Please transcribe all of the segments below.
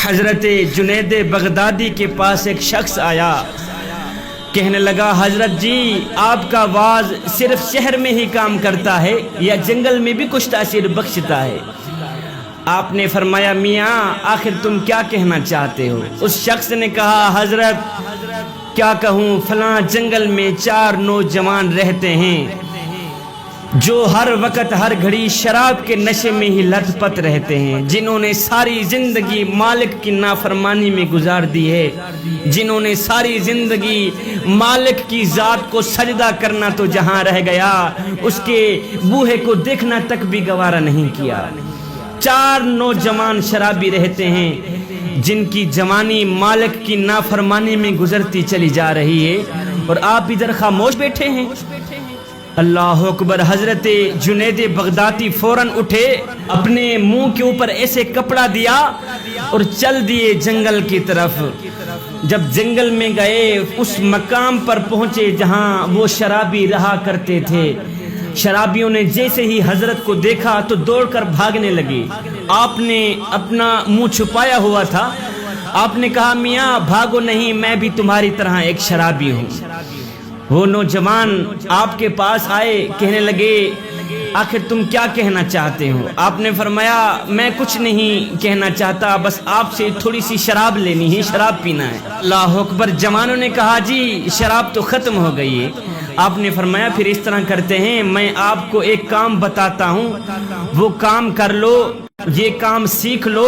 حضرت جنید بغدادی کے پاس ایک شخص آیا، کہنے لگا حضرت جی آپ کا واز صرف شہر میں ہی کام کرتا ہے یا جنگل میں بھی کچھ تاثیر بخشتا ہے؟ آپ نے فرمایا میاں آخر تم کیا کہنا چاہتے ہو؟ اس شخص نے کہا حضرت کیا کہوں، فلاں جنگل میں 4 نوجوان رہتے ہیں جو ہر وقت ہر گھڑی شراب کے نشے میں ہی لت پت رہتے ہیں، جنہوں نے ساری زندگی مالک کی نافرمانی میں گزار دی ہے، جنہوں نے ساری زندگی مالک کی ذات کو سجدہ کرنا تو جہاں رہ گیا، اس کے بوہے کو دیکھنا تک بھی گوارا نہیں کیا۔ 4 نوجوان شرابی رہتے ہیں جن کی جوانی مالک کی نافرمانی میں گزرتی چلی جا رہی ہے، اور آپ ادھر خاموش بیٹھے ہیں۔ اللہ اکبر! حضرت جنید بغدادی فوراً اٹھے، اپنے منہ کے اوپر ایسے کپڑا دیا اور چل دیے جنگل کی طرف۔ جب جنگل میں گئے اس مقام پر پہنچے جہاں وہ شرابی رہا کرتے تھے، شرابیوں نے جیسے ہی حضرت کو دیکھا تو دوڑ کر بھاگنے لگے۔ آپ نے اپنا منہ چھپایا ہوا تھا، آپ نے کہا میاں بھاگو نہیں، میں بھی تمہاری طرح ایک شرابی ہوں۔ وہ نوجوان آپ کے پاس آئے، کہنے لگے آخر تم کیا کہنا چاہتے ہو؟ آپ نے فرمایا میں کچھ نہیں کہنا چاہتا، بس آپ سے تھوڑی سی شراب لینی ہے، شراب پینا ہے۔ اللہ اکبر! جوانوں نے کہا جی شراب تو ختم ہو گئی ہے۔ آپ نے فرمایا پھر اس طرح کرتے ہیں، میں آپ کو ایک کام بتاتا ہوں، وہ کام کر لو، یہ کام سیکھ لو،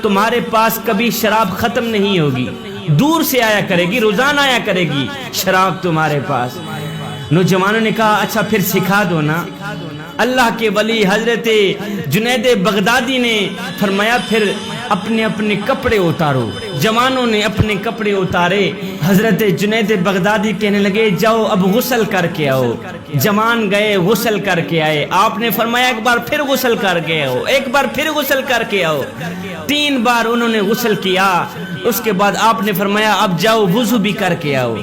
تمہارے پاس کبھی شراب ختم نہیں ہوگی، دور سے آیا کرے گی، روزانہ آیا کرے گی شراب تمہارے پاس۔ نوجوانوں نے کہا اچھا پھر سکھا دو نا۔ اللہ کے ولی حضرت جنید بغدادی نے فرمایا پھر اپنے اپنے کپڑے اتارو۔ جوانوں نے اپنے کپڑے اتارے، حضرت جنید بغدادی کہنے لگے جاؤ اب غسل کر کے آؤ۔ جوان گئے غسل کر کے آئے، آپ نے فرمایا ایک بار پھر غسل کر کے آؤ، ایک بار پھر غسل کر کے آؤ۔ 3 بار انہوں نے غسل کیا، اس کے بعد آپ نے فرمایا اب جاؤ وضو بھی کر کے آؤ۔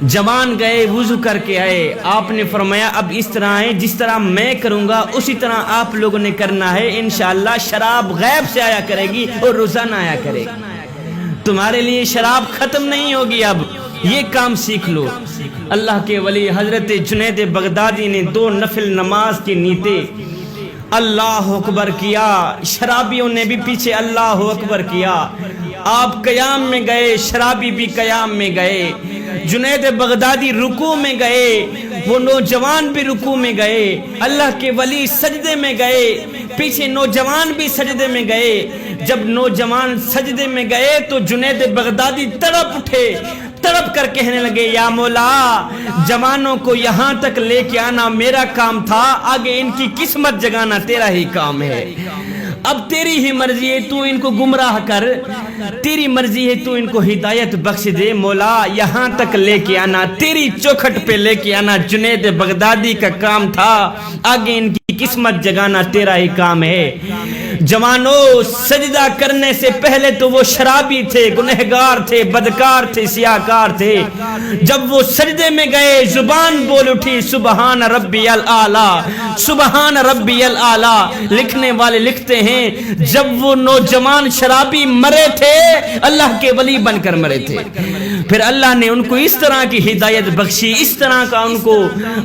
جوان گئے وضو کر کے آئے، آپ نے فرمایا اب اس طرح ہے جس طرح میں کروں گا اسی طرح آپ لوگوں نے کرنا ہے، انشاءاللہ شراب غیب سے آیا کرے گی اور روزانہ آیا کرے گی، تمہارے لیے شراب ختم نہیں ہوگی، اب یہ کام سیکھ لو۔ اللہ کے ولی حضرت جنید بغدادی نے 2 نفل نماز کی نیتیں اللہ اکبر کیا، شرابیوں نے بھی پیچھے اللہ اکبر کیا۔ آپ قیام میں گئے، شرابی بھی قیام میں گئے، جنید بغدادی رکوع میں گئے، وہ نوجوان بھی رکوع میں گئے، اللہ کے ولی سجدے میں گئے، پیچھے نوجوان بھی سجدے میں گئے۔ جب نوجوان سجدے میں گئے تو جنید بغدادی تڑپ اٹھے، تڑپ کر کہنے لگے یا مولا جوانوں کو یہاں تک لے کے آنا میرا کام تھا، آگے ان کی قسمت جگانا تیرا ہی کام ہے، اب تیری ہی مرضی ہے تو ان کو گمراہ کر، تیری مرضی ہے تو ان کو ہدایت بخش دے، مولا یہاں تک لے کے آنا، تیری چوکھٹ پہ لے کے آنا جنید بغدادی کا کام تھا، آگے ان کی قسمت جگانا تیرا ہی کام ہے۔ جوانوں سجدہ کرنے سے پہلے تو وہ شرابی تھے، گنہگار تھے، بدکار تھے، سیاہکار تھے، جب وہ سجدے میں گئے زبان بول اٹھی سبحان ربی الاعلی، سبحان ربی الاعلی۔ لکھنے والے لکھتے ہیں جب وہ نوجوان شرابی مرے تھے اللہ کے ولی بن کر مرے تھے، پھر اللہ نے ان کو اس طرح کی ہدایت بخشی، اس طرح کا ان کو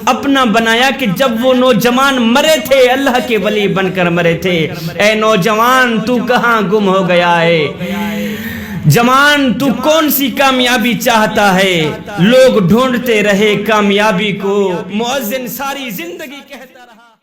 اپنا بنایا کہ جب وہ نوجوان مرے تھے اللہ کے ولی بن کر مرے تھے۔ اے نوجوان تو کہاں گم ہو گیا ہے؟ جوان تو کون سی کامیابی چاہتا ہے؟ لوگ ڈھونڈتے رہے کامیابی کو، مؤذن ساری زندگی کہتا رہا